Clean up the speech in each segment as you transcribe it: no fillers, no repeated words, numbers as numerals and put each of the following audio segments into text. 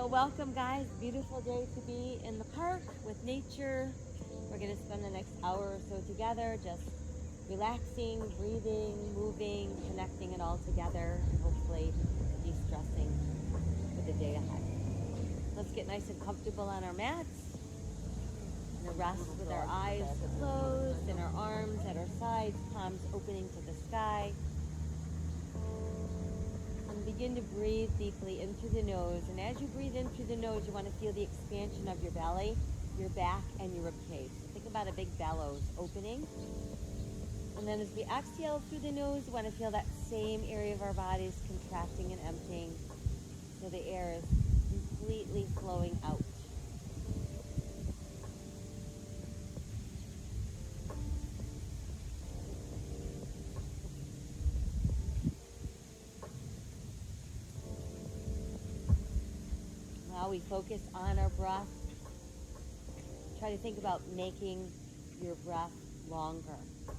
Well, welcome guys. Beautiful day to be in the park with nature. We're going to spend the next hour or so together just relaxing, breathing, moving, connecting it all together, and hopefully de-stressing for the day ahead. Let's get nice and comfortable on our mats and rest with our eyes closed and our arms at our sides, palms opening to the sky. And begin to breathe deeply in through the nose. And as you breathe in through the nose, you want to feel the expansion of your belly, your back, and your rib cage. So think about a big bellows opening. And then as we exhale through the nose, you want to feel that same area of our bodies contracting and emptying, so the air is completely flowing out. Now we focus on our breath. Try to think about making your breath longer.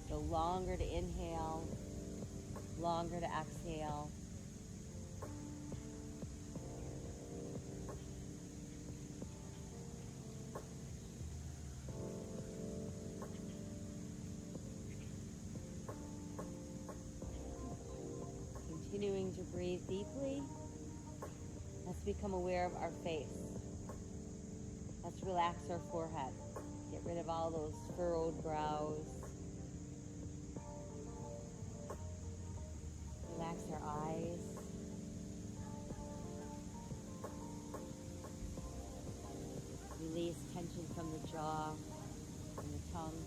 So longer to inhale, longer to exhale. Continuing to breathe deeply. Let's become aware of our face. Let's relax our forehead. Get rid of all those furrowed brows. Relax our eyes. Release tension from the jaw and the tongue.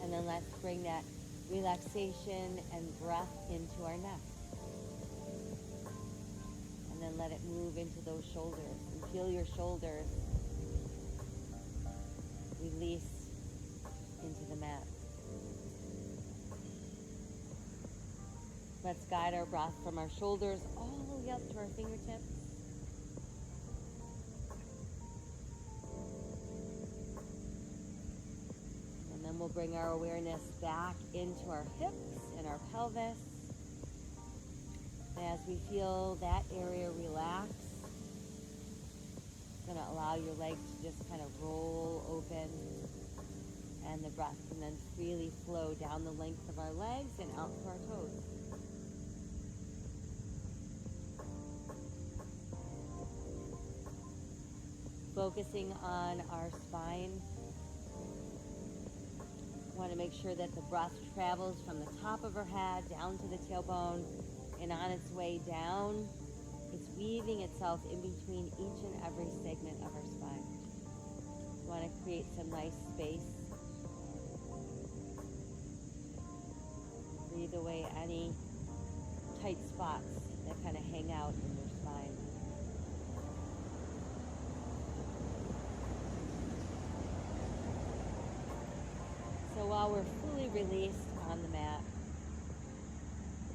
And then let's bring that relaxation and breath into our neck. And then let it move into those shoulders. And feel your shoulders release into the mat. Let's guide our breath from our shoulders all the way up to our fingertips. And then we'll bring our awareness back into our hips and our pelvis. And as we feel that area relax, it's going to allow your legs to just kind of roll open, and the breath can then freely flow down the length of our legs and out to our toes. Focusing on our spine. We want to make sure that the breath travels from the top of our head down to the tailbone, and on its way down, it's weaving itself in between each and every segment of our spine. We want to create some nice space. Breathe away any tight spots that kind of hang out in your spine. So while we're fully released on the mat,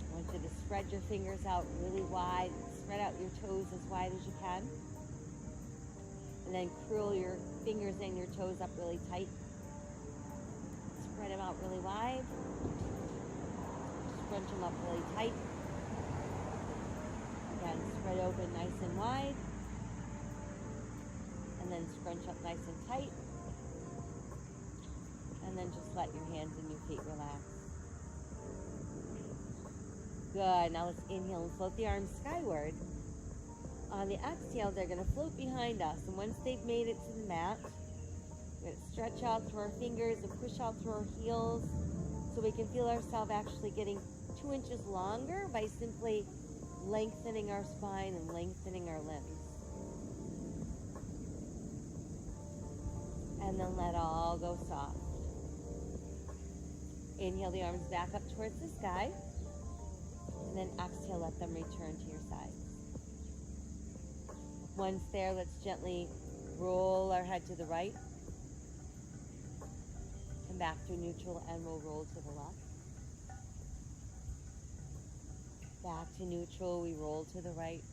I want you to spread your fingers out really wide. Spread out your toes as wide as you can. And then curl your fingers and your toes up really tight. Spread them out really wide. Scrunch them up really tight. Again, spread open nice and wide. And then scrunch up nice and tight. And then just let your hands and your feet relax. Good. Now let's inhale and float the arms skyward. On the exhale, they're going to float behind us. And once they've made it to the mat, we're going to stretch out through our fingers and push out through our heels so we can feel ourselves actually getting 2 inches longer by simply lengthening our spine and lengthening our limbs. And then let all go soft. Inhale the arms back up towards the sky. And then exhale, let them return to your sides. Once there, let's gently roll our head to the right. Come back to neutral and we'll roll to the left. Back to neutral, we roll to the right.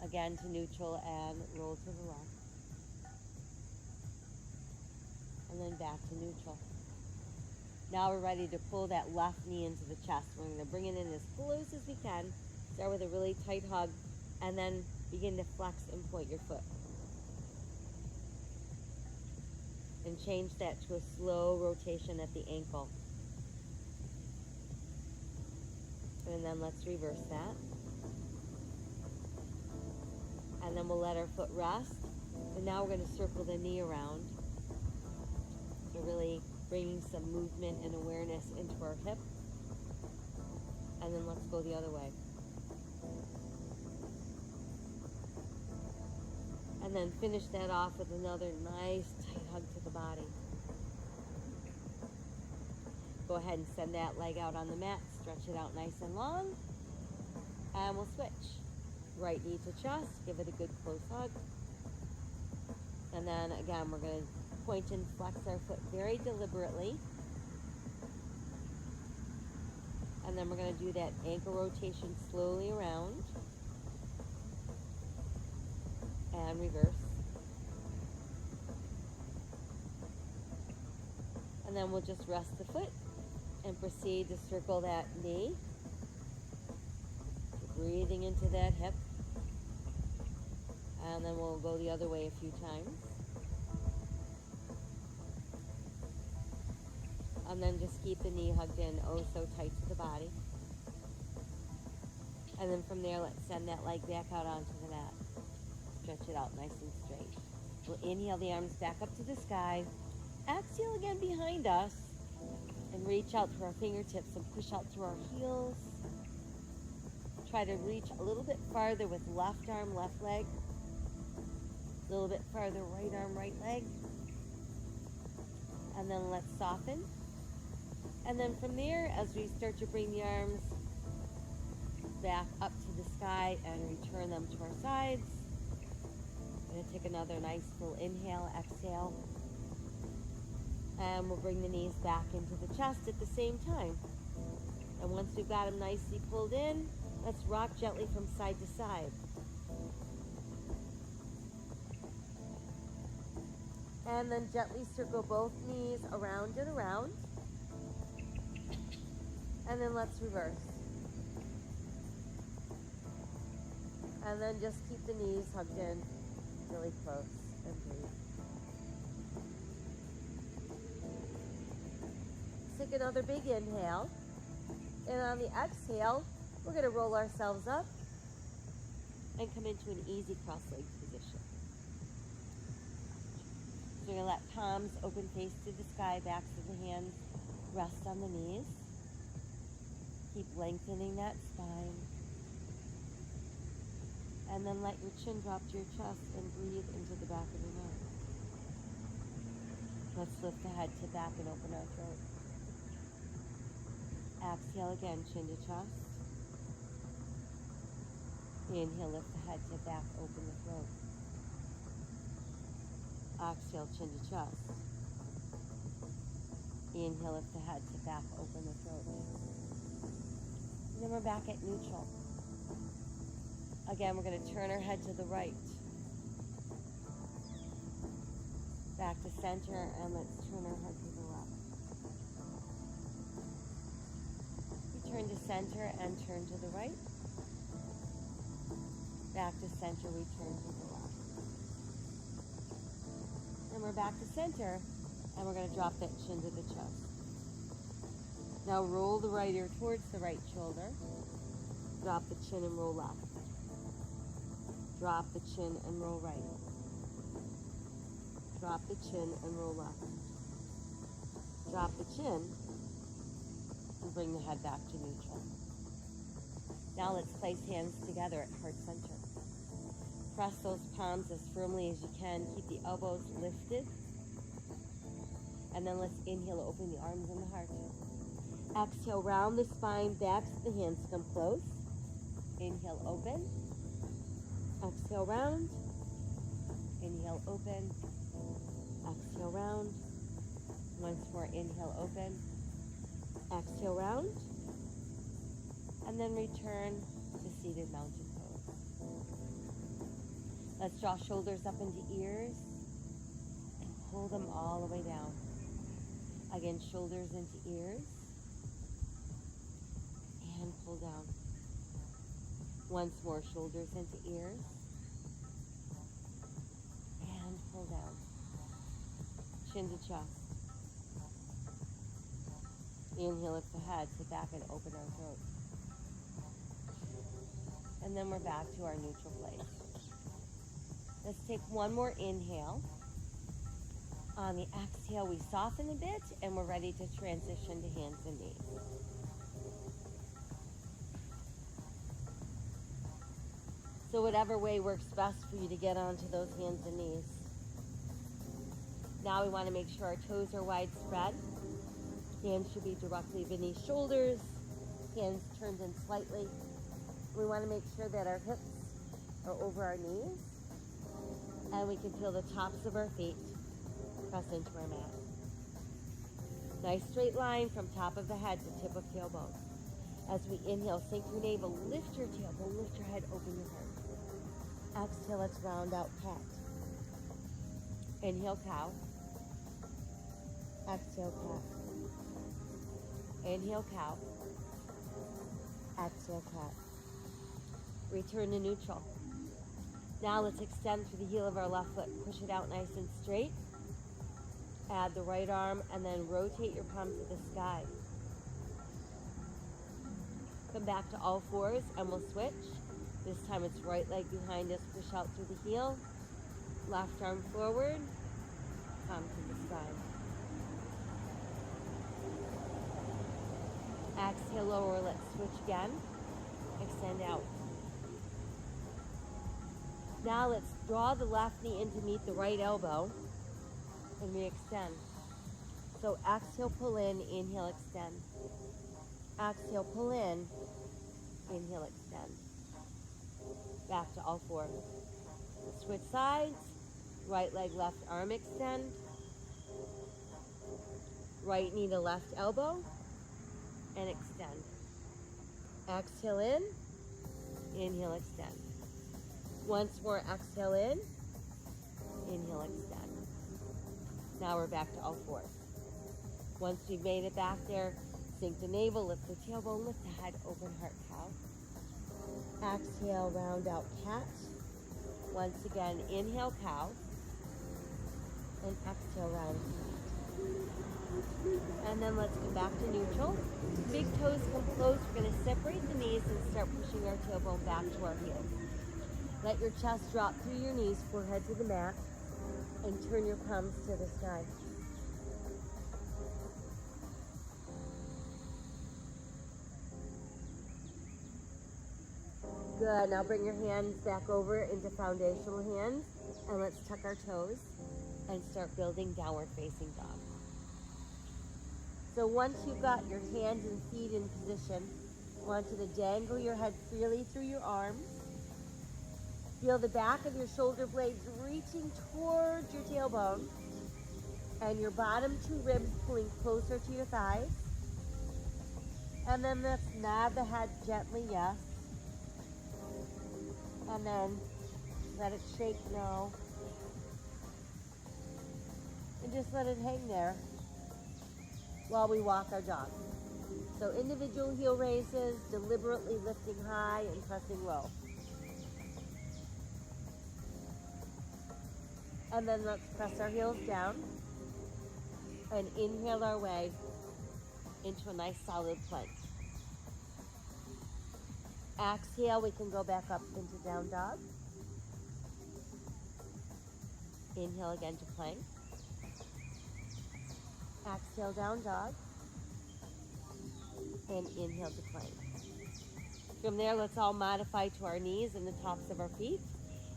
Again to neutral and roll to the left. And then back to neutral. Now we're ready to pull that left knee into the chest. We're going to bring it in as close as we can. Start with a really tight hug, and then begin to flex and point your foot. And change that to a slow rotation at the ankle. And then let's reverse that. And then we'll let our foot rest. And now we're going to circle the knee around. So really bringing some movement and awareness into our hip. And then let's go the other way. And then finish that off with another nice tight hug to the body. Go ahead and send that leg out on the mat. Stretch it out nice and long. And we'll switch. Right knee to chest. Give it a good close hug. And then again, we're going to point and flex our foot very deliberately. And then we're going to do that ankle rotation slowly around. And reverse. And then we'll just rest the foot and proceed to circle that knee. Breathing into that hip. And then we'll go the other way a few times. And then just keep the knee hugged in oh so tight to the body. And then from there, let's send that leg back out onto the mat. Stretch it out nice and straight. We'll inhale the arms back up to the sky. Exhale again behind us. And reach out through our fingertips and push out through our heels. Try to reach a little bit farther with left arm, left leg. A little bit farther, right arm, right leg. And then let's soften. And then from there, as we start to bring the arms back up to the sky and return them to our sides, we're going to take another nice full inhale, exhale. And we'll bring the knees back into the chest at the same time. And once we've got them nicely pulled in, let's rock gently from side to side. And then gently circle both knees around and around. And then let's reverse. And then just keep the knees hugged in really close and breathe. Take another big inhale. And on the exhale, we're going to roll ourselves up and come into an easy cross-legged position. So we're going to let palms open face to the sky, backs of the hands rest on the knees. Keep lengthening that spine. And then let your chin drop to your chest and breathe into the back of your neck. Let's lift the head to back and open our throat. Exhale again, chin to chest. Inhale, lift the head to back, open the throat. Exhale, chin to chest. Inhale, lift the head to back, open the throat. And then we're back at neutral. Again, we're going to turn our head to the right. Back to center, and let's turn our head to the left. Return to center and turn to the right. Back to center, return to the left. And we're back to center, and we're going to drop that chin to the chest. Now roll the right ear towards the right shoulder. Drop the chin and roll left. Drop the chin and roll right. Drop the chin and roll left. Drop the chin and bring the head back to neutral. Now let's place hands together at heart center. Press those palms as firmly as you can. Keep the elbows lifted. And then let's inhale, open the arms and the heart. Exhale, round the spine, backs of the hands come close. Inhale, open. Exhale, round. Inhale, open. Exhale, round. Once more, inhale, open. Exhale, round. And then return to seated mountain pose. Let's draw shoulders up into ears and pull them all the way down. Again, shoulders into ears. And pull down. Once more, shoulders into ears. And pull down. Chin to chest. Inhale, lift the head, sit back and open our throat. And then we're back to our neutral place. Let's take one more inhale. On the exhale, we soften a bit and we're ready to transition to hands and knees. So whatever way works best for you to get onto those hands and knees. Now we want to make sure our toes are wide spread. Hands should be directly beneath shoulders. Hands turned in slightly. We want to make sure that our hips are over our knees. And we can feel the tops of our feet press into our mat. Nice straight line from top of the head to tip of tailbone. As we inhale, sink your navel, lift your tailbone, lift your head, open your heart. Exhale, let's round out cat. Inhale, cow. Exhale, cat. Inhale, cow. Exhale, cat. Return to neutral. Now let's extend through the heel of our left foot. Push it out nice and straight. Add the right arm and then rotate your palm to the sky. Come back to all fours and we'll switch. This time it's right leg behind us. Push out through the heel. Left arm forward. Palm to the sky. Exhale, lower. Let's switch again. Extend out. Now let's draw the left knee in to meet the right elbow. And we extend. So exhale, pull in, inhale, extend. Exhale, pull in, inhale, extend. Back to all four. Switch sides. Right leg, left arm, extend. Right knee to left elbow. And extend. Exhale in, inhale, extend. Once more, exhale in, inhale, extend. Now we're back to all fours. Once we've made it back there, sink the navel, lift the tailbone, lift the head, open heart, cow. Exhale, round out cat. Once again, inhale, cow. And exhale, round cat. And then let's come back to neutral. Big toes come close. We're going to separate the knees and start pushing our tailbone back to our heels. Let your chest drop through your knees, forehead to the mat, and turn your palms to the sky. Good. Now bring your hands back over into foundational hands, and let's tuck our toes and start building downward facing dog. So once you've got your hands and feet in position, I want you to dangle your head freely through your arms. Feel the back of your shoulder blades reaching towards your tailbone and your bottom two ribs pulling closer to your thighs. And then let's nod the head gently, yes. And then let it shake no. And just let it hang there while we walk our dog. So individual heel raises, deliberately lifting high and pressing low. And then let's press our heels down and inhale our way into a nice solid plank. Exhale, we can go back up into down dog. Inhale again to plank. Exhale, down dog. And inhale to plank. From there, let's all modify to our knees and the tops of our feet.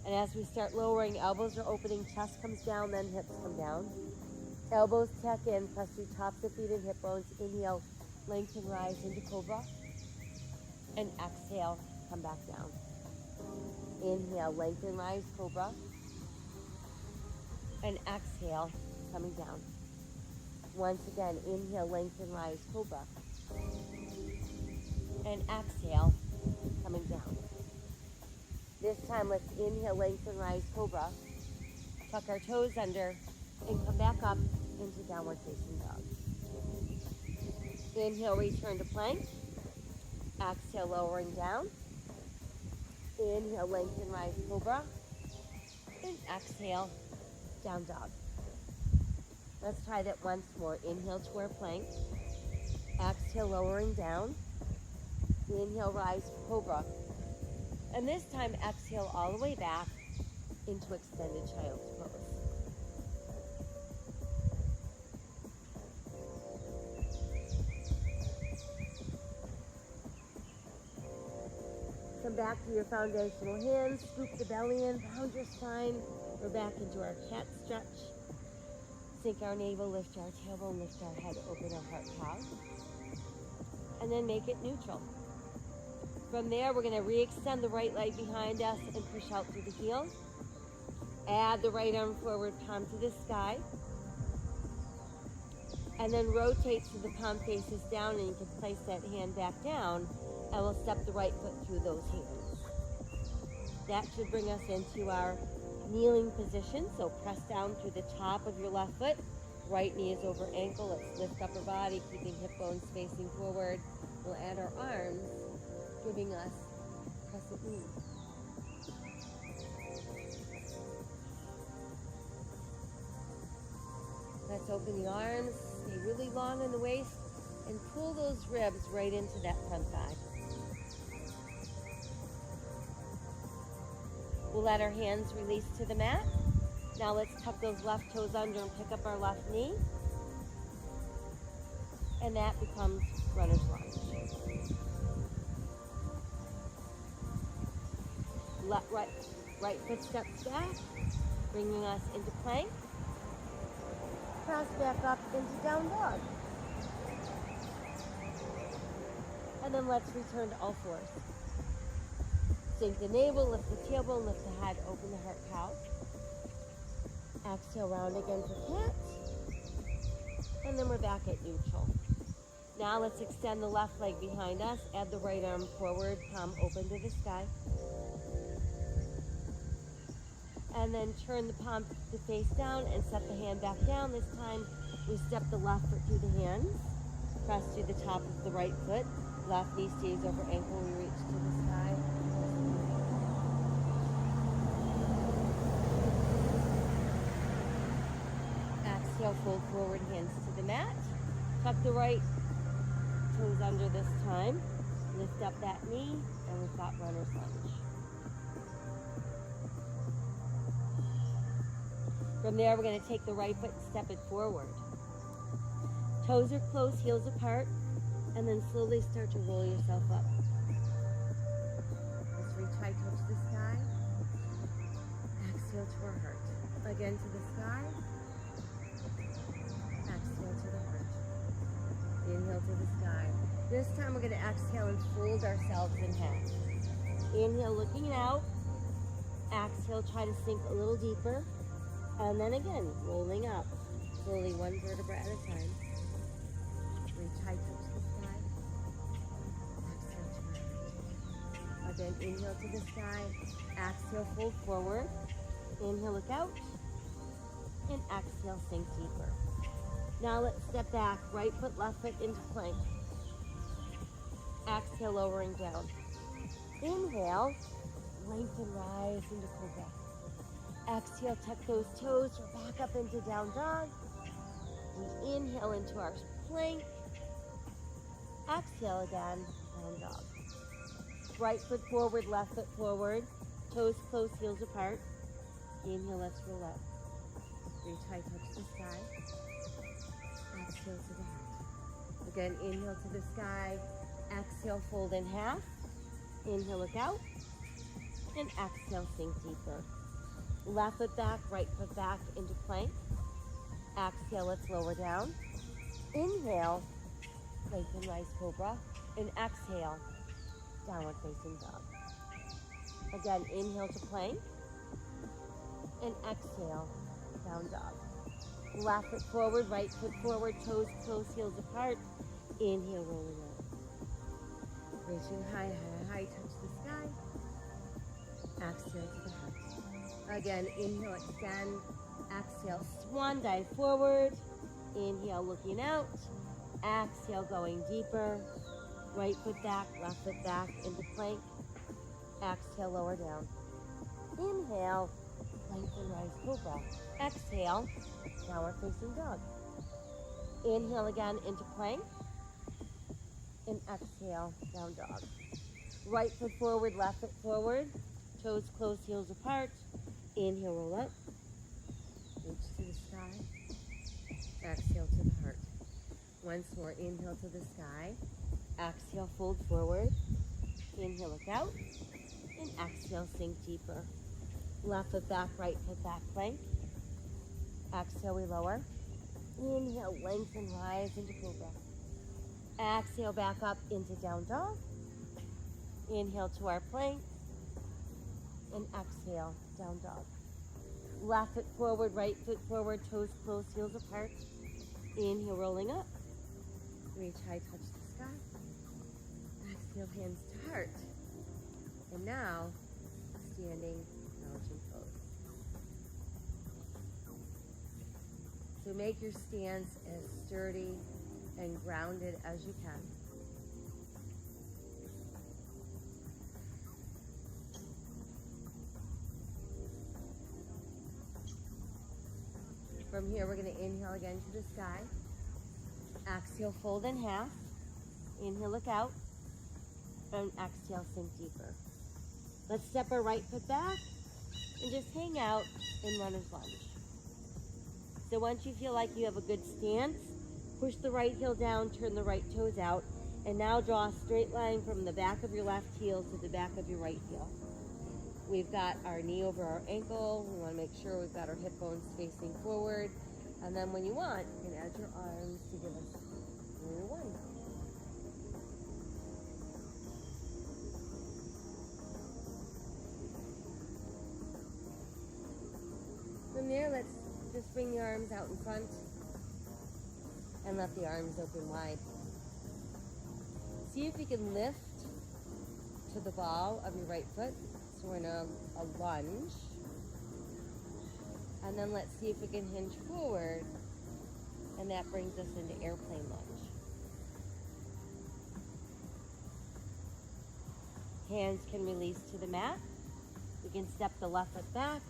And as we start lowering, elbows are opening, chest comes down, then hips come down. Elbows tuck in, press through tops of feet and hip bones. Inhale, lengthen, rise into cobra. And exhale, come back down. Inhale, lengthen, rise, cobra. And exhale, coming down. Once again, inhale, lengthen, rise, cobra. And exhale, coming down. This time, let's inhale, lengthen, rise, cobra. Tuck our toes under and come back up into downward facing dog. Inhale, return to plank. Exhale, lowering down. Inhale, lengthen, rise, cobra. And exhale, down dog. Let's try that once more. Inhale to our plank. Exhale, lowering down. Inhale, rise, cobra. And this time, exhale all the way back into extended child's pose. Come back to your foundational hands, scoop the belly in, round your spine. We're back into our cat stretch. Sink our navel, lift our tailbone, lift our head, open our heart cow. And then make it neutral. From there, we're going to re-extend the right leg behind us and push out through the heels. Add the right arm forward, palm to the sky. And then rotate so the palm faces down, and you can place that hand back down, and we'll step the right foot through those hands. That should bring us into our kneeling position. So press down through the top of your left foot. Right knee is over ankle. Let's lift upper body, keeping hip bones facing forward. We'll add our arms, giving us crescent knees. Let's open the arms, stay really long in the waist, and pull those ribs right into that front thigh. We'll let our hands release to the mat. Now let's tuck those left toes under and pick up our left knee. And that becomes runner's lunge. Right foot steps back, bringing us into plank. Cross back up into down dog. And then let's return to all fours. Sink the navel, lift the tailbone, lift the head, open the heart cow. Exhale, round again for cat. And then we're back at neutral. Now let's extend the left leg behind us. Add the right arm forward, palm open to the sky. And then turn the palm to face down and set the hand back down. This time we step the left foot through the hands. Press through the top of the right foot. Left knee stays over ankle. We reach to the sky. Exhale, fold forward, hands to the mat. Tuck the right toes under this time. Lift up that knee, and we've got runner's lunge. From there, we're going to take the right foot and step it forward. Toes are close, heels apart, and then slowly start to roll yourself up. Let's reach high, touch the sky. Exhale to our heart. Again to the sky. Exhale to the heart. Inhale to the sky. This time we're going to exhale and fold ourselves in half. Inhale, looking out. Exhale, try to sink a little deeper. And then again, rolling up. Slowly, one vertebra at a time. Reach high, touch the sky. Exhale to our heart. Again, inhale to the sky. Exhale, fold forward. Inhale, look out. And exhale, sink deeper. Now let's step back. Right foot, left foot into plank. Exhale, lowering down. Inhale, lengthen, rise into cobra. Exhale, tuck those toes. We're back up into down dog. We inhale into our plank. Exhale again, down dog. Right foot forward, left foot forward. Toes close, heels apart. Inhale, let's roll up. Reach high, touch the sky. Exhale to the heart. Again, inhale to the sky. Exhale, fold in half. Inhale, look out. And exhale, sink deeper. Left foot back, right foot back into plank. Exhale, let's lower down. Inhale, lengthen, rise, cobra. And exhale, downward facing dog. Again, inhale to plank. And exhale, down dog. Left foot forward, right foot forward, toes close, heels apart. Inhale, rolling up. Reaching high, high, high, touch the sky. Exhale to the heart. Again, inhale, extend. Exhale, swan dive forward. Inhale, looking out. Exhale, going deeper. Right foot back, left foot back into plank. Exhale, lower down. Inhale, lengthen, rise, cobra. Exhale, downward facing dog. Inhale again into plank. And exhale, down dog. Right foot forward, left foot forward. Toes close, heels apart. Inhale, roll up. Reach to the sky. Exhale to the heart. Once more, inhale to the sky. Exhale, fold forward. Inhale, look out. And exhale, sink deeper. Left foot back, right foot back, plank. Exhale, we lower. Inhale, lengthen, rise into cobra. Exhale, back up into down dog. Inhale to our plank. And exhale, down dog. Left foot forward, right foot forward, toes close, heels apart. Inhale, rolling up. Reach high, touch the sky. Exhale, hands to heart. And now, standing mountain pose. So make your stance as sturdy and grounded as you can. From here, we're going to inhale again to the sky. Exhale, fold in half. Inhale, look out. And exhale, sink deeper. Let's step our right foot back and just hang out in runner's lunge. So once you feel like you have a good stance, push the right heel down, turn the right toes out, and now draw a straight line from the back of your left heel to the back of your right heel. We've got our knee over our ankle. We want to make sure we've got our hip bones facing forward. And then when you want, you can add your arms to give us warrior one. From there, let's just bring the arms out in front and let the arms open wide. See if you can lift to the ball of your right foot. So we're in a lunge. And then let's see if we can hinge forward. And that brings us into airplane lunge. Hands can release to the mat. We can step the left foot back,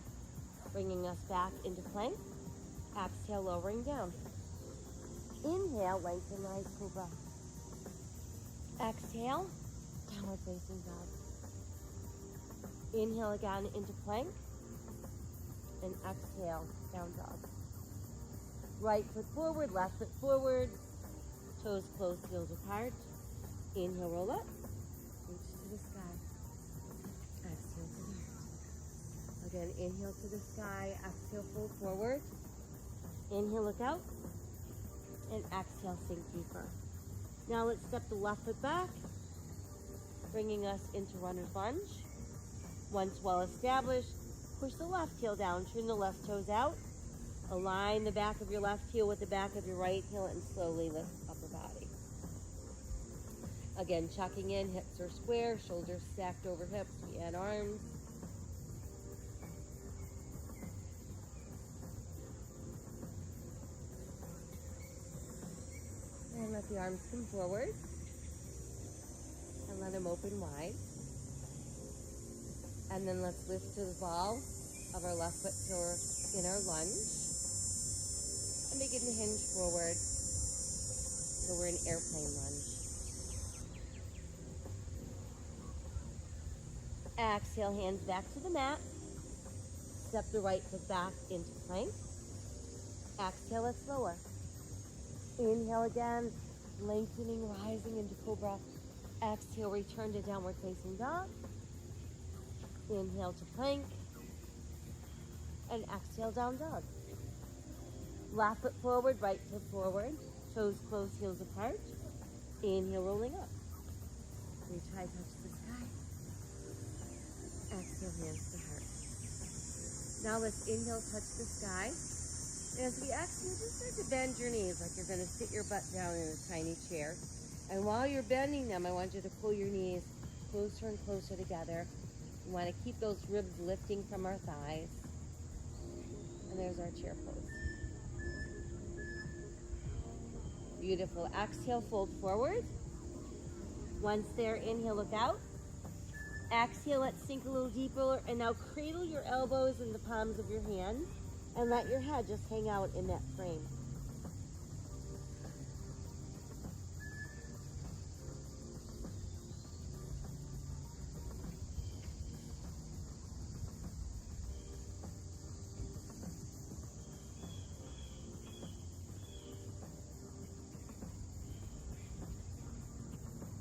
bringing us back into plank. Exhale, lowering down. Inhale, lengthen, rise, cobra. Exhale, downward facing dog. Inhale again into plank. And exhale, down dog. Right foot forward, left foot forward. Toes close, heels apart. Inhale, roll up. Reach to the sky. Exhale to the earth. Again, inhale to the sky. Exhale, fold forward. Inhale, look out. And exhale, sink deeper. Now let's step the left foot back, bringing us into runner's lunge. Once well established, push the left heel down, turn the left toes out, align the back of your left heel with the back of your right heel, and slowly lift upper body. Again, chucking in, hips are square, shoulders stacked over hips, we add arms. And let the arms come forward, and let them open wide. And then let's lift to the ball of our left foot in our lunge. And begin to hinge forward. So we're in airplane lunge. Exhale, hands back to the mat. Step the right foot back into plank. Exhale, let's lower. Inhale again, lengthening, rising into cobra. Exhale, return to downward facing dog. Inhale to plank. And exhale, down dog. Left foot forward, right foot forward. Toes close, heels apart. Inhale, rolling up. Reach high, touch the sky. Exhale, hands to heart. Now let's inhale, touch the sky. As we exhale, just start to bend your knees like you're going to sit your butt down in a tiny chair. And while you're bending them, I want you to pull your knees closer and closer together. We want to keep those ribs lifting from our thighs. And there's our chair pose. Beautiful. Exhale, fold forward. Once there, inhale, look out. Exhale, let's sink a little deeper. And now cradle your elbows in the palms of your hands and let your head just hang out in that frame.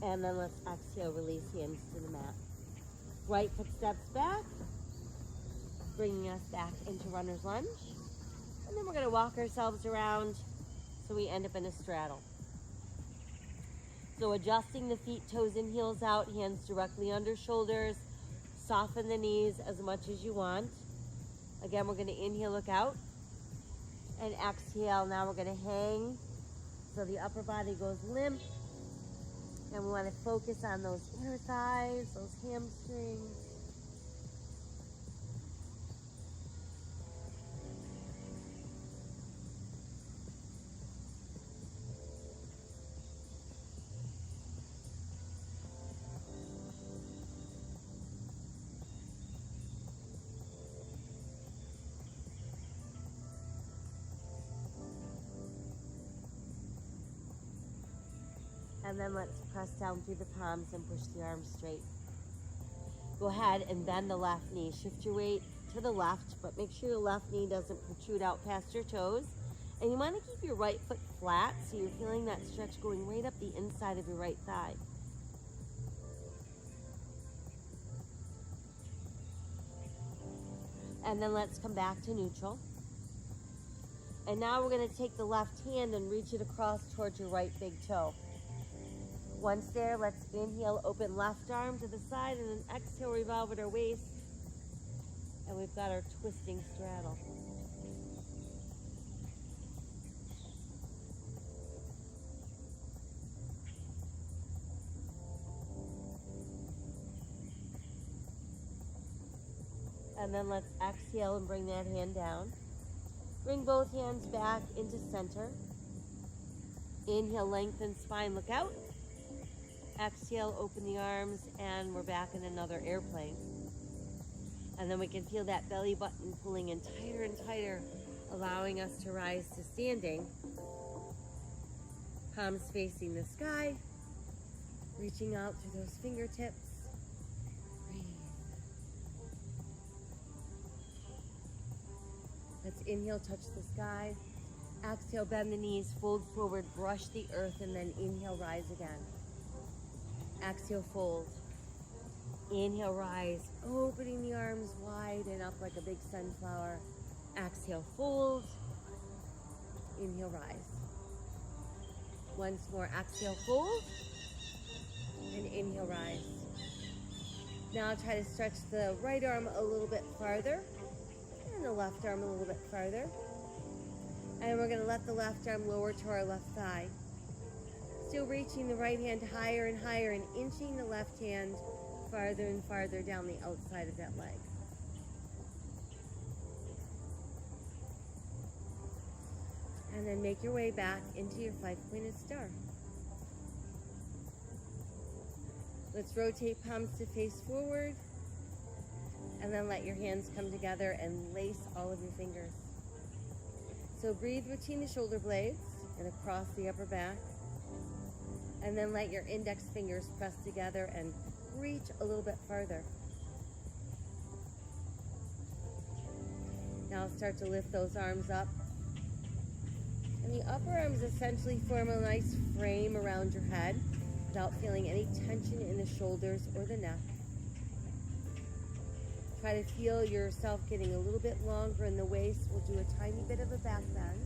And then let's exhale, release hands to the mat. Right foot steps back, bringing us back into runner's lunge. And then we're gonna walk ourselves around so we end up in a straddle. So adjusting the feet, toes and heels out, hands directly under shoulders. Soften the knees as much as you want. Again, we're gonna inhale, look out. And exhale, now we're gonna hang so the upper body goes limp. And we want to focus on those inner thighs, those hamstrings. And then let's press down through the palms and push the arms straight. Go ahead and bend the left knee. Shift your weight to the left, but make sure your left knee doesn't protrude out past your toes. And you want to keep your right foot flat so you're feeling that stretch going right up the inside of your right thigh. And then let's come back to neutral. And now we're going to take the left hand and reach it across towards your right big toe. Once there, let's inhale, open left arm to the side, and then exhale, revolve at our waist. And we've got our twisting straddle. And then let's exhale and bring that hand down. Bring both hands back into center. Inhale, lengthen spine, look out. Exhale, open the arms, and we're back in another airplane. And then we can feel that belly button pulling in tighter and tighter, allowing us to rise to standing. Palms facing the sky, reaching out to those fingertips. Breathe. Let's inhale, touch the sky. Exhale, bend the knees, fold forward, brush the earth, and then inhale, rise again. Exhale, fold. Inhale, rise, opening the arms wide and up like a big sunflower. Exhale, fold. Inhale, rise. Once more, exhale, fold. And inhale, rise. Now try to stretch the right arm a little bit farther and the left arm a little bit farther. And we're going to let the left arm lower to our left thigh. Still reaching the right hand higher and higher and inching the left hand farther and farther down the outside of that leg. And then make your way back into your five-pointed star. Let's rotate palms to face forward. And then let your hands come together and lace all of your fingers. So breathe between the shoulder blades and across the upper back. And then let your index fingers press together and reach a little bit farther. Now start to lift those arms up. And the upper arms essentially form a nice frame around your head without feeling any tension in the shoulders or the neck. Try to feel yourself getting a little bit longer in the waist. We'll do a tiny bit of a back bend.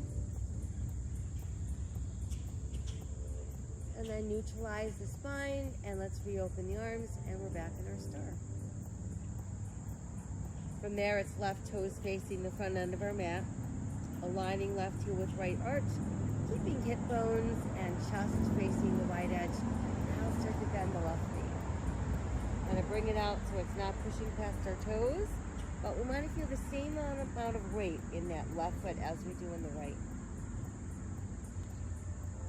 And then neutralize the spine, and let's reopen the arms, and we're back in our star. From there, it's left toes facing the front end of our mat, aligning left heel with right arch, keeping hip bones and chest facing the wide edge. Now start to bend the left knee. I'm gonna bring it out so it's not pushing past our toes, but we want to feel the same amount of weight in that left foot as we do in the right.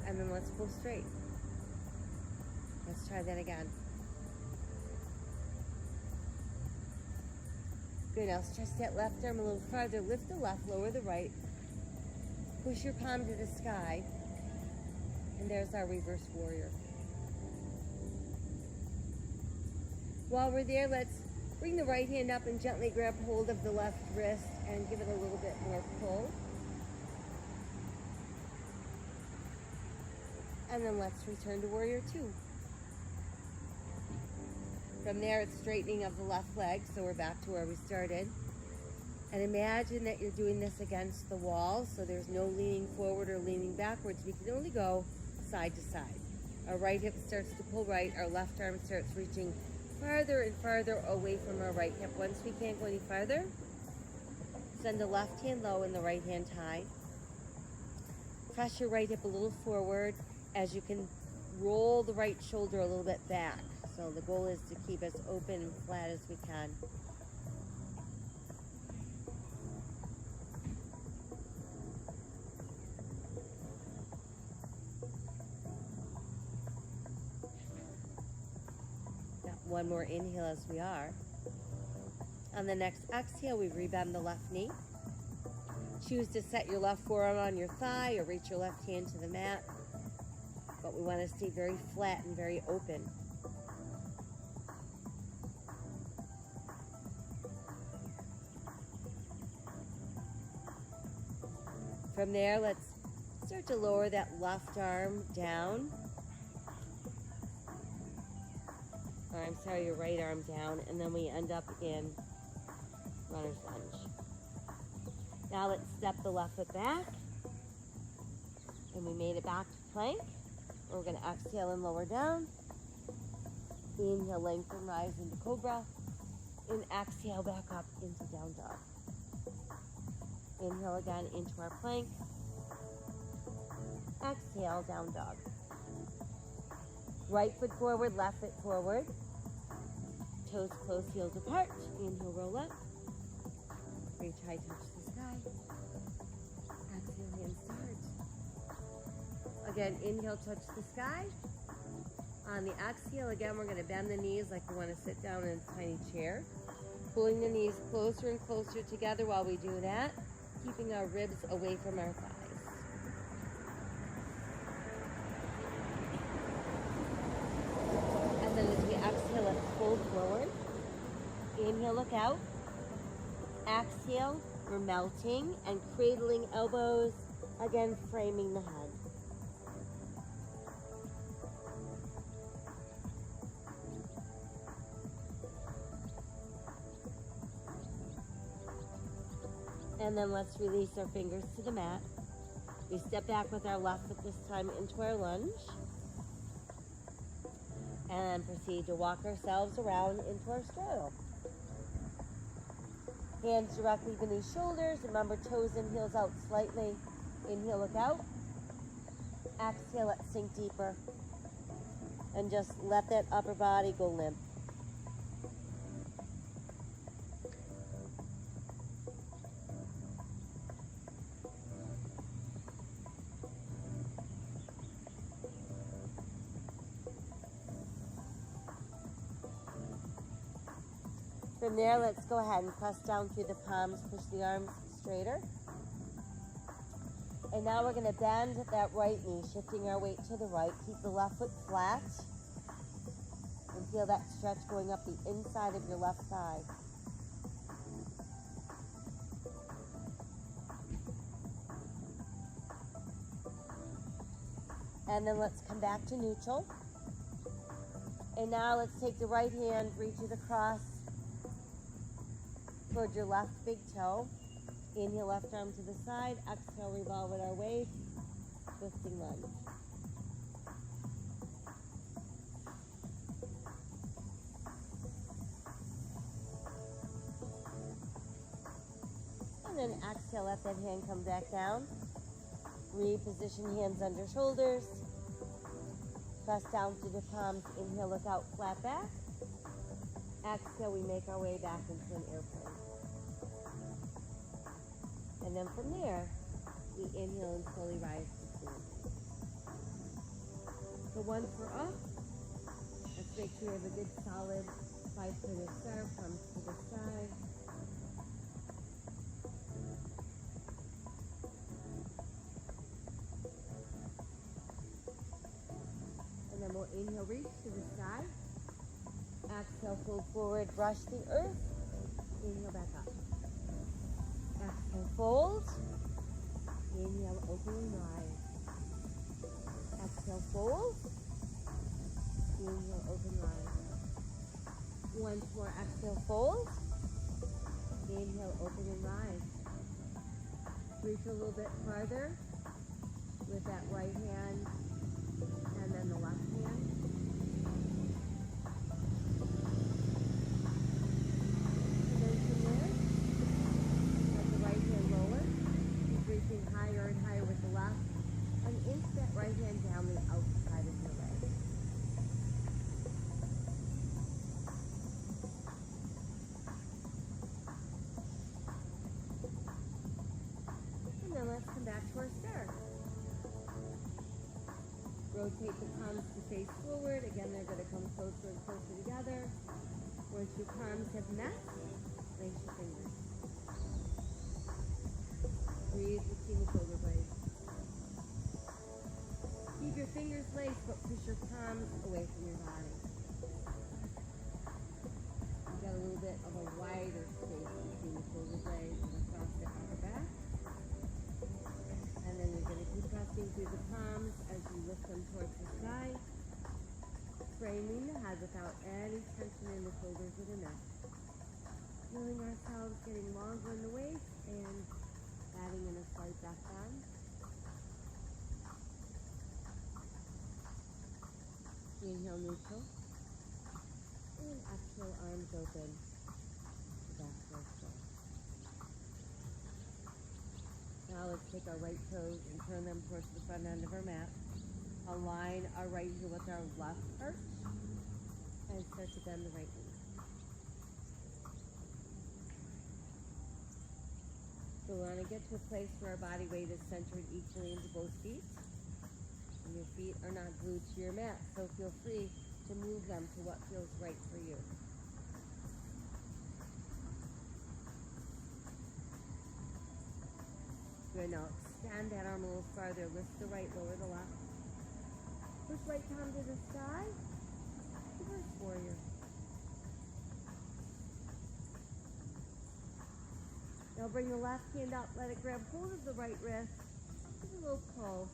And then let's pull straight. Let's try that again. Good, now stretch that left arm a little farther. Lift the left, lower the right. Push your palm to the sky. And there's our reverse warrior. While we're there, let's bring the right hand up and gently grab hold of the left wrist and give it a little bit more pull. And then let's return to warrior two. From there, it's straightening of the left leg, so we're back to where we started. And imagine that you're doing this against the wall, so there's no leaning forward or leaning backwards. We can only go side to side. Our right hip starts to pull right, our left arm starts reaching farther and farther away from our right hip. Once we can't go any farther, send the left hand low and the right hand high. Press your right hip a little forward as you can roll the right shoulder a little bit back. So the goal is to keep as open and flat as we can. One more inhale as we are. On the next exhale, we rebend the left knee. Choose to set your left forearm on your thigh or reach your left hand to the mat. But we want to stay very flat and very open. From there, let's start to lower that left arm down. Or I'm sorry, your right arm down, and then we end up in runner's lunge. Now let's step the left foot back, and we made it back to plank. We're going to exhale and lower down. Inhale, lengthen, rise into cobra, and exhale back up into down dog. Inhale again into our plank. Exhale, down dog. Right foot forward, left foot forward. Toes close, heels apart. Inhale, roll up. Reach high, touch the sky. Exhale, hands to heart. Again, inhale, touch the sky. On the exhale, again, we're going to bend the knees like we want to sit down in a tiny chair. Pulling the knees closer and closer together while we do that, keeping our ribs away from our thighs. And then as we exhale, let's fold forward. Inhale, look out. Exhale, we're melting and cradling elbows, again framing the head. And then let's release our fingers to the mat. We step back with our left foot this time into our lunge. And proceed to walk ourselves around into our straddle. Hands directly beneath shoulders. Remember, toes and heels out slightly. Inhale, look out. Exhale, let's sink deeper. And just let that upper body go limp. From there, let's go ahead and press down through the palms, push the arms straighter. And now we're going to bend that right knee, shifting our weight to the right. Keep the left foot flat. And feel that stretch going up the inside of your left thigh. And then let's come back to neutral. And now let's take the right hand, reach it across towards your left big toe. Inhale, left arm to the side. Exhale, revolve at our waist. Twisting lunge. And then exhale, let that hand come back down. Reposition hands under shoulders. Press down through the palms. Inhale, look out, flat back. Exhale, we make our way back into an airplane. And then from there, we inhale and slowly rise to standing. So once we're up, let's make sure we have a good solid 5-pointed star, palms to the side. And then we'll inhale, reach to the sky. Exhale, fold forward, brush the earth. Inhale, back up. Exhale, fold. Inhale, open and rise. Exhale, fold. Inhale, open, rise. Once more, exhale, fold. Inhale, open and rise. Reach a little bit farther with that right hand and then the left hand. And then from there, let the right hand lower. Keep reaching higher and higher with the left. And inch that right hand down the outside of your leg. And then let's come back to our star. Rotate the palms to face forward. Again, they're going to come closer and closer together. Once your palms have met, lace your fingers. Breathe between the shoulder blades. Keep your fingers laced, but push your palms away from your body. You've got a little bit of a wider space between the shoulder blades and across the upper back. And then you're going to keep pressing through the palms as you lift them towards the sky, framing the head without any tension in the shoulders or the neck. Feeling ourselves getting longer in the waist and adding in a slight back bend. Inhale, neutral. And exhale, arms open. Back towards front. Now let's take our right toes and turn them towards the front end of our mat. Align our right heel with our left arch. And start to bend the right knee. So we want to get to a place where our body weight is centered equally into both feet. And your feet are not glued to your mat, so feel free to move them to what feels right for you. Good, now extend that arm a little farther. Lift the right, lower the left. Push right palm to the sky. Reverse warrior. Now bring the left hand up, let it grab hold of the right wrist. Give a little pull.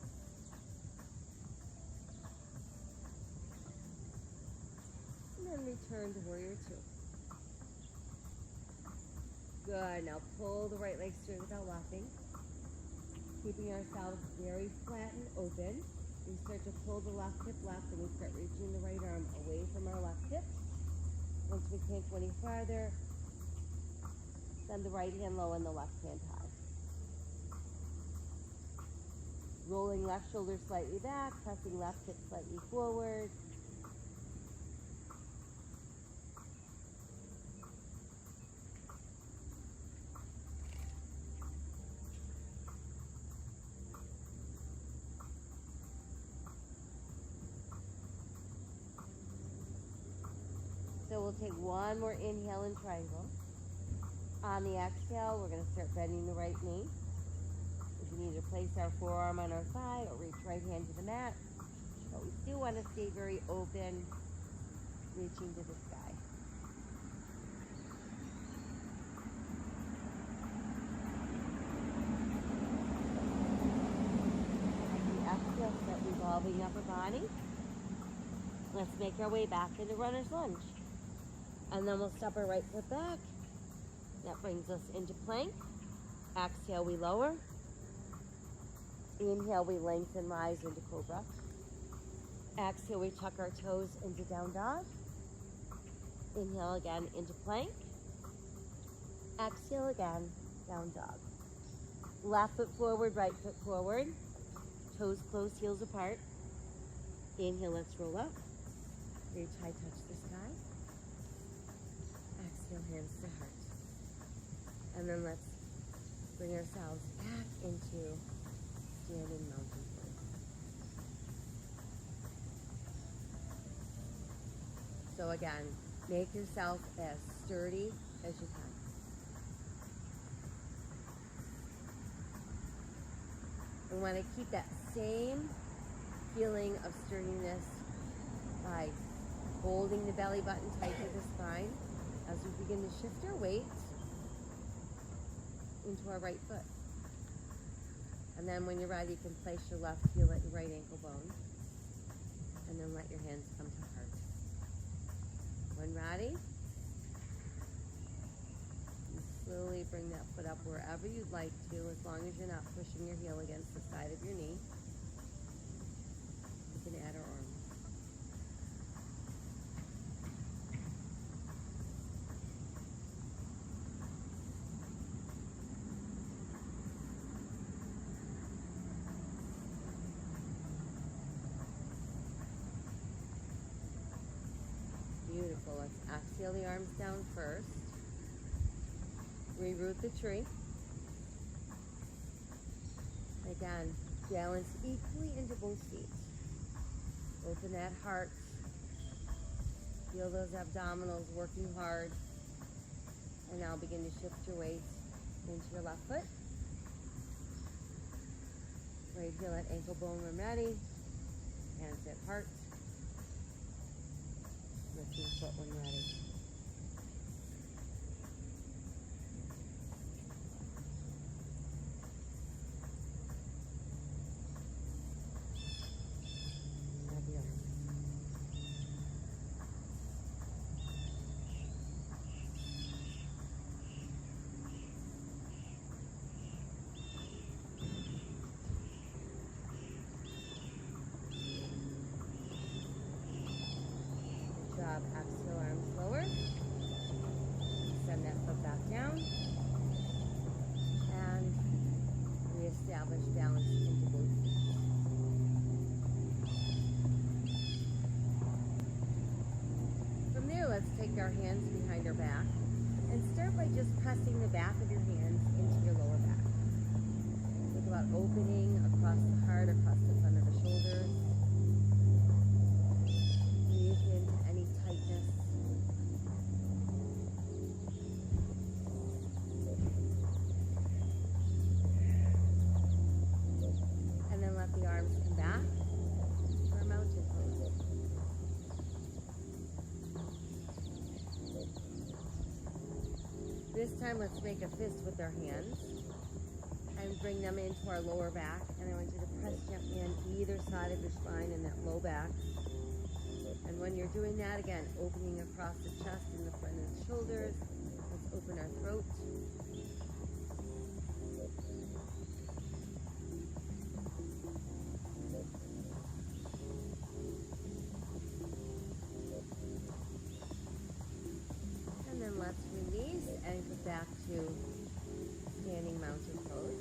And then return to warrior two. Good, now pull the right leg straight without lapping. Keeping ourselves very flat and open. We start to pull the left hip left and we start reaching the right arm away from our left hip. Once we can't go any farther, send the right hand low and the left hand high. Rolling left shoulder slightly back, pressing left hip slightly forward. So we'll take one more inhale in triangle. On the exhale, we're going to start bending the right knee. We can either place our forearm on our thigh or reach right hand to the mat. But we still want to stay very open, reaching to the sky. On the exhale, start revolving upper body. Let's make our way back into runner's lunge. And then we'll step our right foot back. That brings us into plank. Exhale, we lower. Inhale, we lengthen, rise into cobra. Exhale, we tuck our toes into down dog. Inhale again into plank. Exhale again, down dog. Left foot forward, right foot forward. Toes close, heels apart. Inhale, let's roll up. Reach high, touch the sky. Exhale, hands to heart. And then let's bring ourselves back into standing mountain pose. So again, make yourself as sturdy as you can. We want to keep that same feeling of sturdiness by holding the belly button tight to the spine as we begin to shift our weight into our right foot. And then when you're ready, you can place your left heel at your right ankle bone. And then let your hands come to heart. When ready, you slowly bring that foot up wherever you'd like to, as long as you're not pushing your heel against the side of your knee. You can add our arm. Beautiful. Let's exhale the arms down first. Reroot the tree. Again, balance equally into both feet. Open that heart. Feel those abdominals working hard. And now begin to shift your weight into your left foot. Right heel at ankle bone when ready. Hands at heart. Lift your foot when ready. Exhale, arms lower. Send that foot back down. And reestablish balance into both feet. From there, let's take our hands behind our back and start by just pressing the back of your hands into your lower back. Think about opening across the heart, across the front of the shoulders. Breathe into any tightness. And then let the arms come back for a mountain pose. This time, let's make a fist with our hands and bring them into our lower back. And I want you to press gently on either side of your spine in that low back. And when you're doing that, again, opening across the chest and the front of the shoulders. Let's open our throat. And then let's release and go back to standing mountain pose.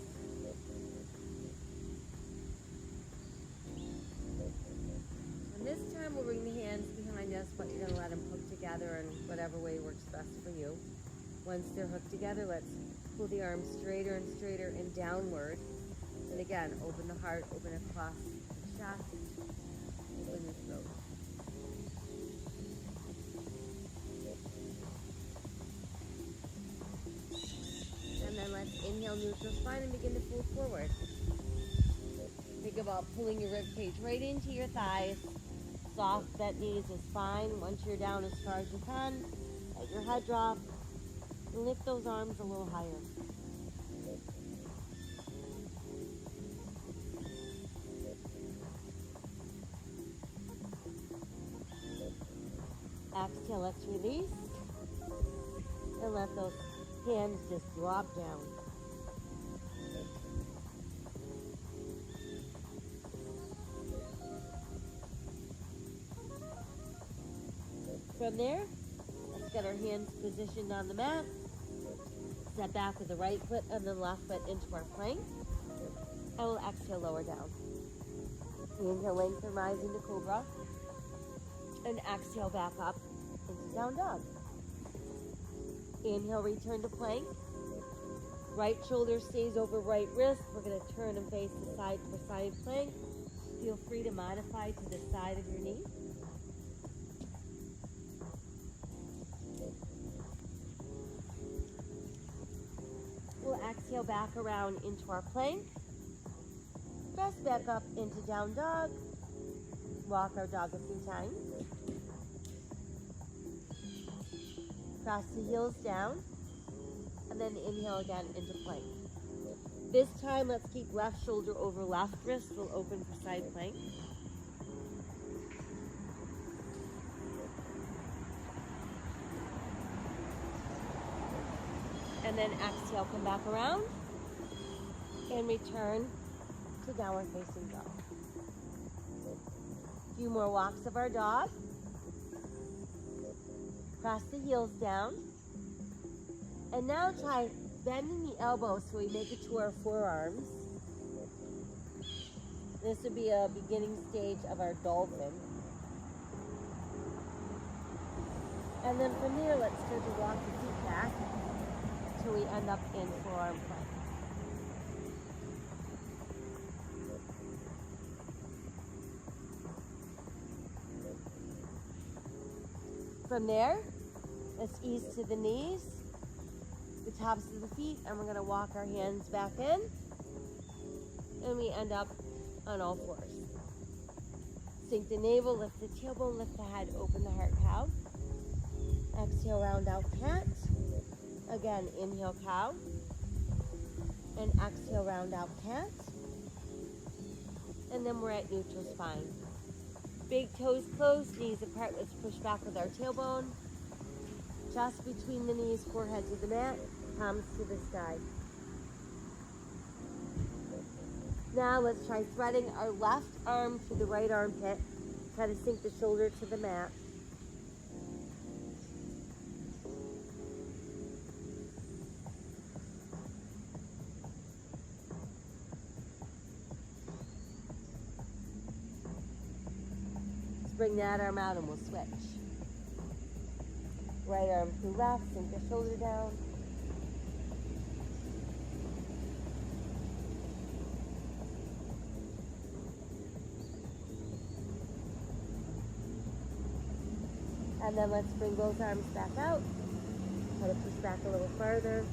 This time we'll bring the hands behind us, but you're going to let them hook together in whatever way works best for you. Once they're hooked together, let's pull the arms straighter and straighter and downward. And again, open the heart, open across the chest, open the throat. And then let's inhale neutral spine and begin to fold forward. Think about pulling your rib cage right into your thighs. Soft bent knees is fine. Once you're down as far as you can, let your head drop and lift those arms a little higher. Exhale, let's release. And let those hands just drop down. From there, let's get our hands positioned on the mat. Step back with the right foot and the left foot into our plank. And we'll exhale, lower down. Inhale, lengthen, rise into cobra. And exhale, back up into down dog. Inhale, return to plank. Right shoulder stays over right wrist. We're going to turn and face the side for side plank. Feel free to modify to the side of your knee. exhale back around into our plank. Press back up into down dog. Walk our dog a few times. Cross the heels down. And then inhale again into plank. This time, let's keep left shoulder over left wrist. We'll open for side plank. And then exhale, come back around. And return to downward facing dog. A few more walks of our dog. Cross the heels down. And now try bending the elbows so we make it to our forearms. This would be a beginning stage of our dolphin. And then from there, let's start to walk the feet back until we end up in forearm plank. From there, let's ease to the knees, the tops of the feet, and we're going to walk our hands back in, and we end up on all fours. Sink the navel, lift the tailbone, lift the head, open the heart, cow. Exhale, round out cat. Again, inhale, cow. And exhale, round out cat. And then we're at neutral spine. Big toes closed, knees apart. Let's push back with our tailbone. Just between the knees, forehead to the mat, palms to the sky. Now let's try threading our left arm to the right armpit. Try to sink the shoulder to the mat. Bring that arm out and we'll switch. Right arm to left, sink the shoulder down. And then let's bring both arms back out. Try to push back a little farther.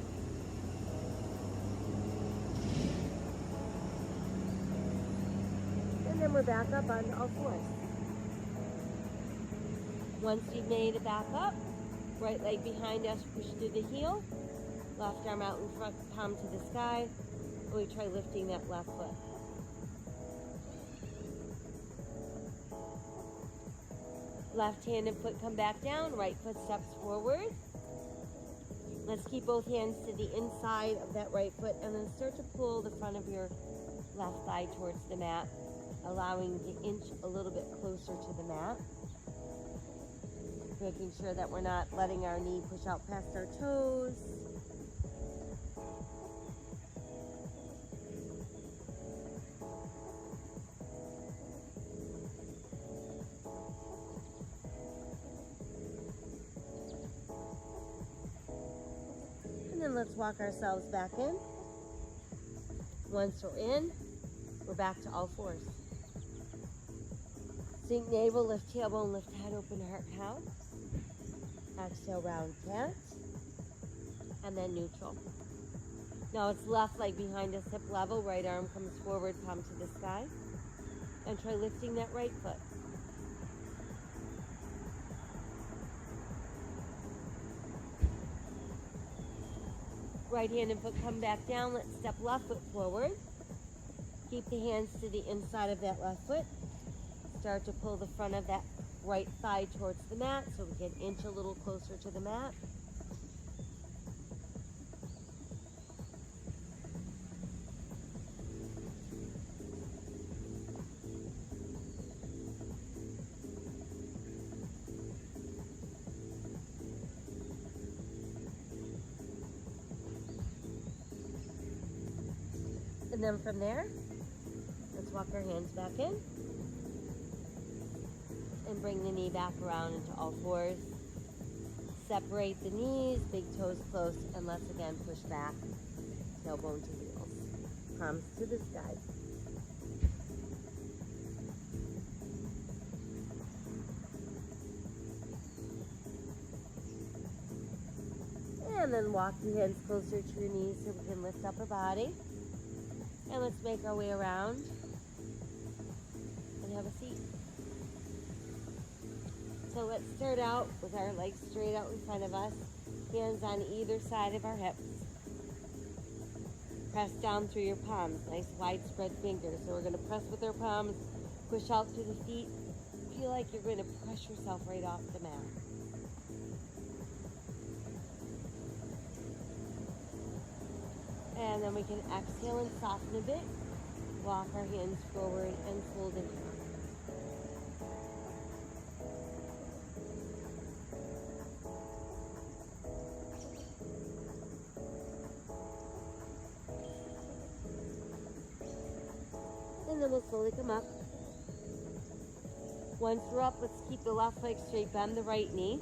And then we're back up on all fours. Once you've made it back up, right leg behind us, push through the heel. Left arm out in front, palm to the sky. And we try lifting that left foot. Left hand and foot come back down, right foot steps forward. Let's keep both hands to the inside of that right foot and then start to pull the front of your left thigh towards the mat, allowing to inch a little bit closer to the mat. Making sure that we're not letting our knee push out past our toes. And then let's walk ourselves back in. Once we're in, we're back to all fours. Sink navel, lift tailbone, lift head, open heart, cow. Exhale, round cat. And then neutral. Now it's left leg behind us, hip level. Right arm comes forward, palm to the sky. And try lifting that right foot. Right hand and foot come back down. Let's step left foot forward. Keep the hands to the inside of that left foot. Start to pull the front of that right thigh towards the mat so we can inch a little closer to the mat. And then from there, let's walk our hands back in. And bring the knee back around into all fours. Separate the knees, big toes close, and let's again push back, tailbone to heels, palms to the sky. And And then walk your hands closer to your knees so we can lift up our body. And let's make our way around and have a seat. So let's start out with our legs straight out in front of us, hands on either side of our hips. Press down through your palms, nice wide spread fingers. So we're going to press with our palms, push out through the feet. Feel like you're going to push yourself right off the mat. And then we can exhale and soften a bit. Walk our hands forward and fold in half. And then we'll slowly come up. Once we're up, let's keep the left leg straight, bend the right knee.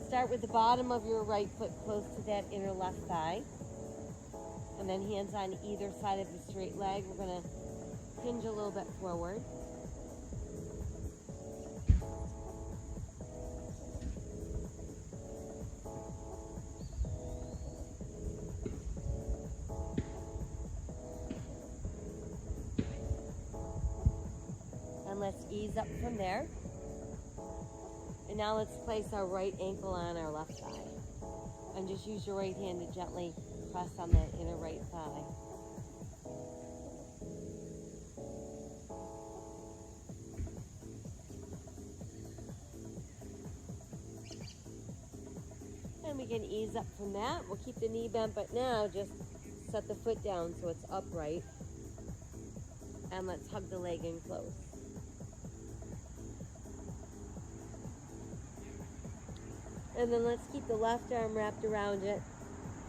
Start with the bottom of your right foot close to that inner left thigh. And then hands on either side of the straight leg. We're going to hinge a little bit forward. And let's ease up from there. And now let's place our right ankle on our left thigh. And just use your right hand to gently press on that inner right thigh. And we can ease up from that. We'll keep the knee bent, but now just set the foot down so it's upright. And let's hug the leg in close. And then let's keep the left arm wrapped around it.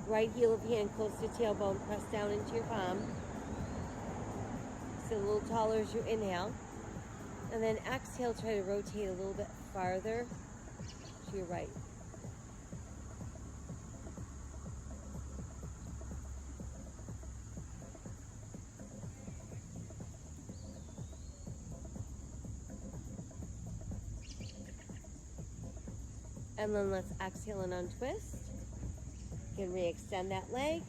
Right heel of hand close to tailbone, press down into your palm. Sit a little taller as you inhale. And then exhale, try to rotate a little bit farther to your right. And then let's exhale and untwist. You can re-extend that leg.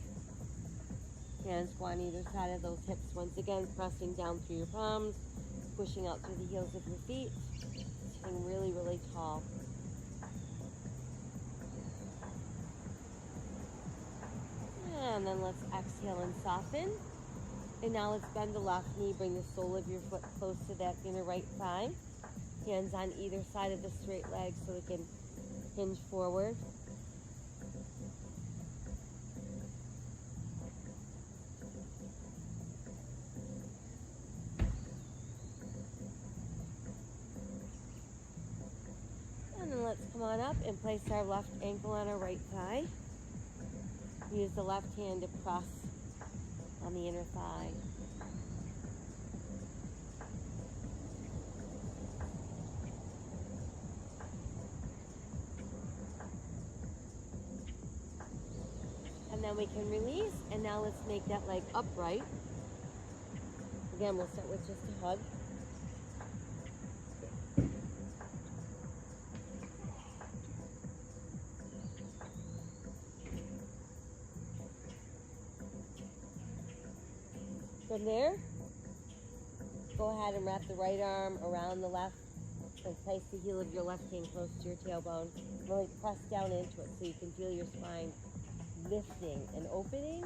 Hands go on either side of those hips. Once again, pressing down through your palms, pushing out through the heels of your feet, sitting really, really tall. And then let's exhale and soften. And now let's bend the left knee, bring the sole of your foot close to that inner right thigh. Hands on either side of the straight leg so we can hinge forward. And then let's come on up and place our left ankle on our right thigh. Use the left hand to press on the inner thigh. And then we can release, and now let's make that leg upright. Again, we'll start with just a hug. From there, go ahead and wrap the right arm around the left and place the heel of your left hand close to your tailbone. Really press down into it so you can feel your spine lifting and opening.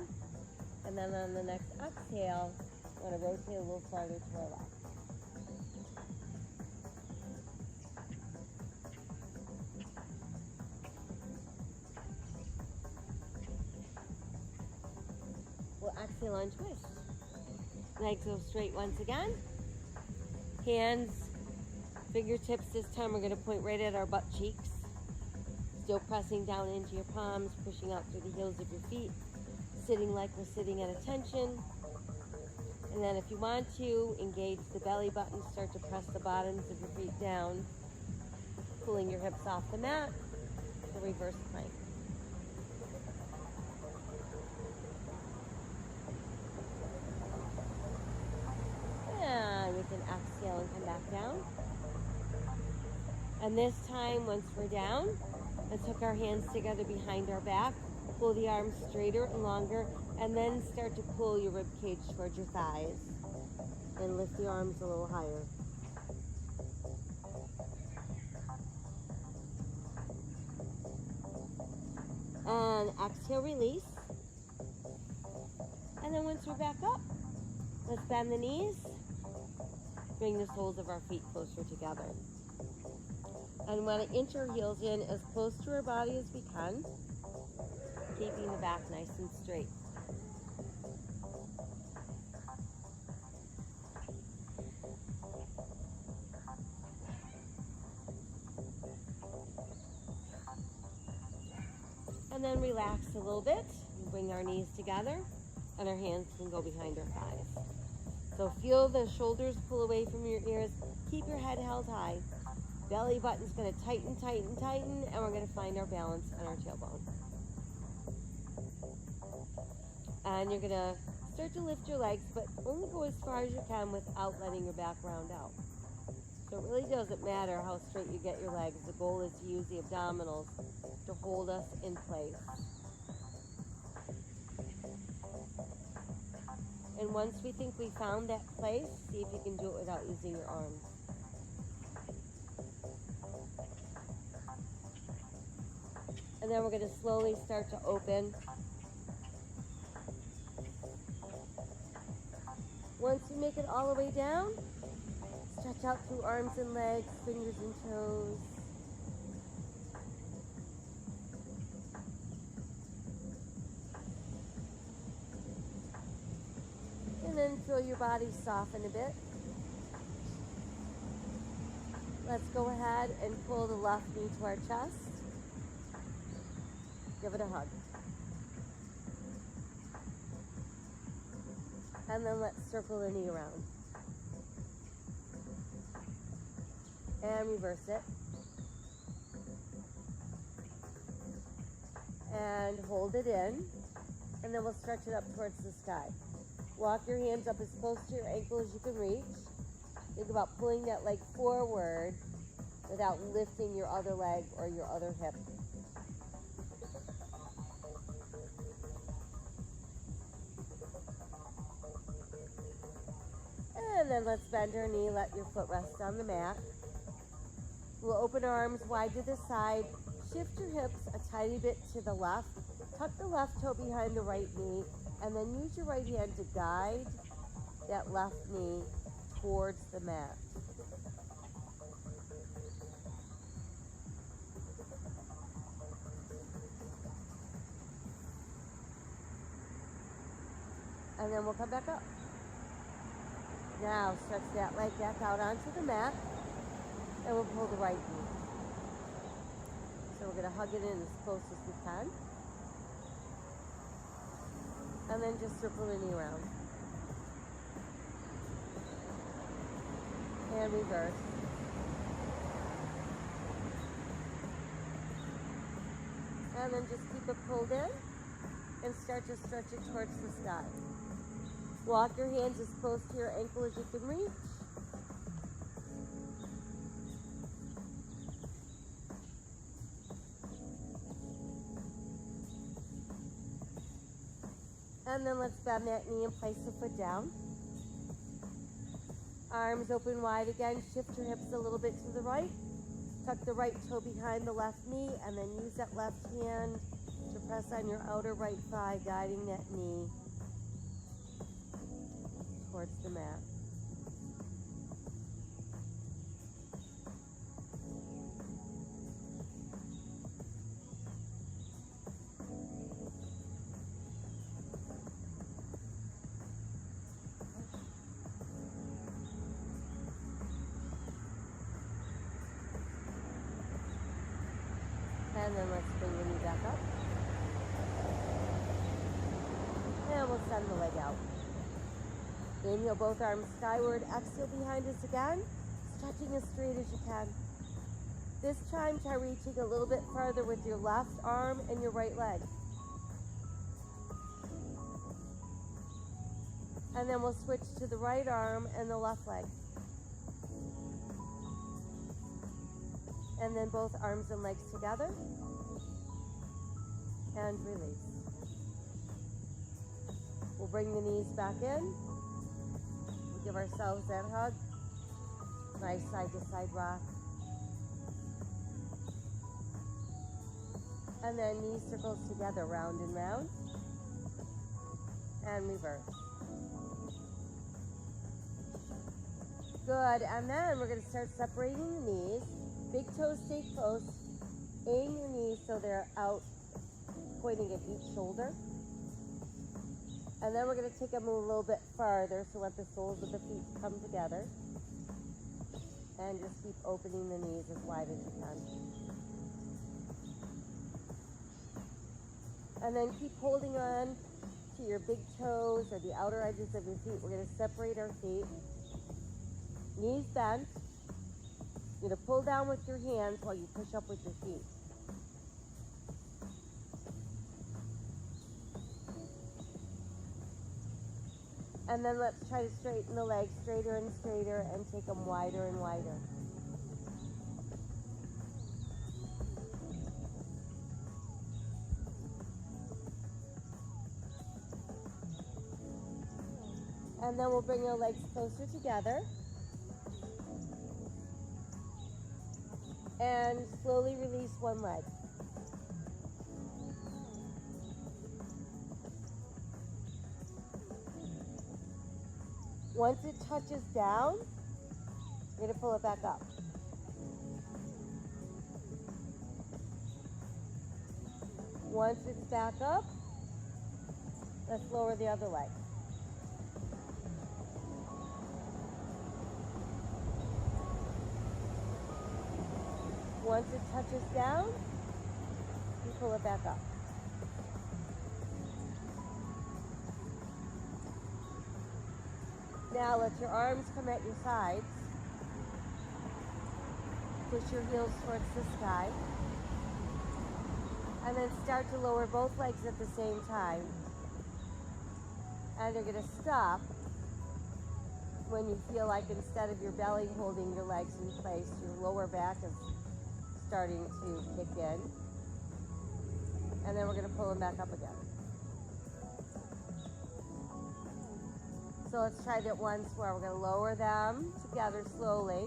And then on the next exhale, I'm going to rotate a little farther to our left. We'll exhale and twist. Legs go straight once again. Hands, fingertips this time we're going to point right at our butt cheeks. Still pressing down into your palms, pushing out through the heels of your feet. Sitting like we're sitting at attention. And then if you want to, engage the belly button. Start to press the bottoms of your feet down. Pulling your hips off the mat. The reverse plank. And we can exhale and come back down. And this time, once we're down, let's hook our hands together behind our back. Pull the arms straighter and longer, and then start to pull your rib cage towards your thighs. And lift the arms a little higher. And exhale, release. And then once we're back up, let's bend the knees. Bring the soles of our feet closer together. And we want to inch our heels in as close to our body as we can, keeping the back nice and straight. And then relax a little bit. Bring our knees together, and our hands can go behind our thighs. So feel the shoulders pull away from your ears. Keep your head held high. Belly button's going to tighten, tighten, tighten, and we're going to find our balance on our tailbone. And you're going to start to lift your legs, but only go as far as you can without letting your back round out. So it really doesn't matter how straight you get your legs. The goal is to use the abdominals to hold us in place. And once we think we found that place, see if you can do it without using your arms. And then we're going to slowly start to open. Once you make it all the way down, stretch out through arms and legs, fingers and toes. And then feel your body soften a bit. Let's go ahead and pull the left knee to our chest. Give it a hug. And then let's circle the knee around. And reverse it. And hold it in. And then we'll stretch it up towards the sky. Walk your hands up as close to your ankle as you can reach. Think about pulling that leg forward without lifting your other leg or your other hip. And then let's bend our knee, let your foot rest on the mat. We'll open our arms wide to the side, shift your hips a tiny bit to the left, tuck the left toe behind the right knee, and then use your right hand to guide that left knee towards the mat. And then we'll come back up. Now stretch that leg back out onto the mat, and we'll pull the right knee. So we're going to hug it in as close as we can. And then just circle the knee around. And reverse. And then just keep it pulled in and start to stretch it towards the sky. Walk your hands as close to your ankle as you can reach. And then let's bend that knee and place the foot down. Arms open wide again. Shift your hips a little bit to the right. Tuck the right toe behind the left knee, and then use that left hand to press on your outer right thigh, guiding that knee towards the mat. And then let's bring the knee back up. And we'll send the leg out. Inhale both arms skyward. Exhale behind us again. Stretching as straight as you can. This time try reaching a little bit farther with your left arm and your right leg. And then we'll switch to the right arm and the left leg. And then both arms and legs together. and release. We'll bring the knees back in. We'll give ourselves that hug. Nice side to side rock. And then knee circles together, round and round. And reverse. Good, and then we're going to start separating the knees. Big toes stay close. Aim your knees so they're out, pointing at each shoulder. And then we're going to take them a little bit farther, so let the soles of the feet come together. And just keep opening the knees as wide as you can. And then keep holding on to your big toes or the outer edges of your feet. We're going to separate our feet. Knees bent. You're going to pull down with your hands while you push up with your feet. And then let's try to straighten the legs straighter and straighter and take them wider and wider. And then we'll bring your legs closer together. And slowly release one leg. Once it touches down, you're going to pull it back up. Once it's back up, let's lower the other leg. Once it touches down, you pull it back up. Now let your arms come at your sides. Push your heels towards the sky. And then start to lower both legs at the same time. And you're going to stop when you feel like instead of your belly holding your legs in place, your lower back is starting to kick in. And then we're going to pull them back up again. So let's try that once more. We're going to lower them together slowly,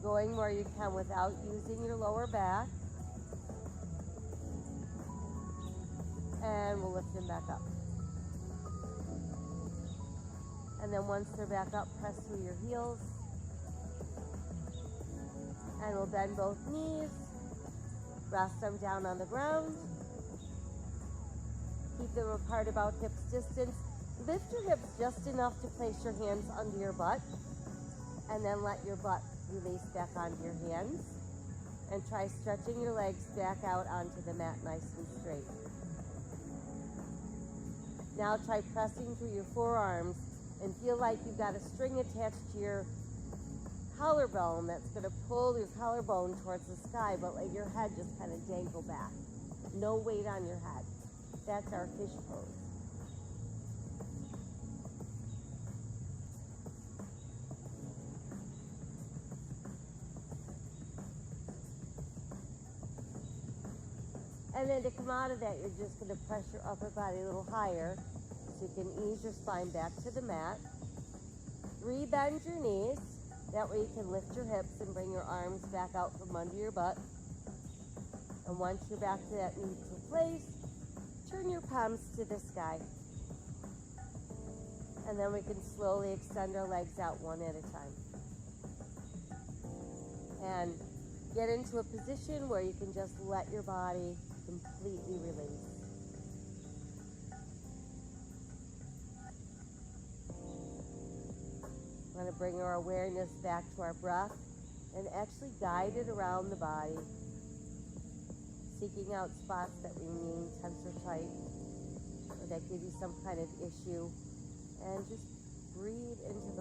going where you can without using your lower back. And we'll lift them back up. And then once they're back up, press through your heels. And we'll bend both knees. Rest them down on the ground. Keep them apart about hips distance. Lift your hips just enough to place your hands under your butt. And then let your butt release back onto your hands. And try stretching your legs back out onto the mat nice and straight. Now try pressing through your forearms and feel like you've got a string attached to your collarbone that's going to pull your collarbone towards the sky, but let your head just kind of dangle back. No weight on your head. That's our fish pose. And then to come out of that, you're just going to press your upper body a little higher so you can ease your spine back to the mat. Rebend your knees. That way you can lift your hips and bring your arms back out from under your butt. And once you're back to that neutral place, turn your palms to the sky. And then we can slowly extend our legs out one at a time. And get into a position where you can just let your body completely release. We're going to bring our awareness back to our breath and actually guide it around the body, seeking out spots that remain tense or tight, or that give you some kind of issue, and just breathe into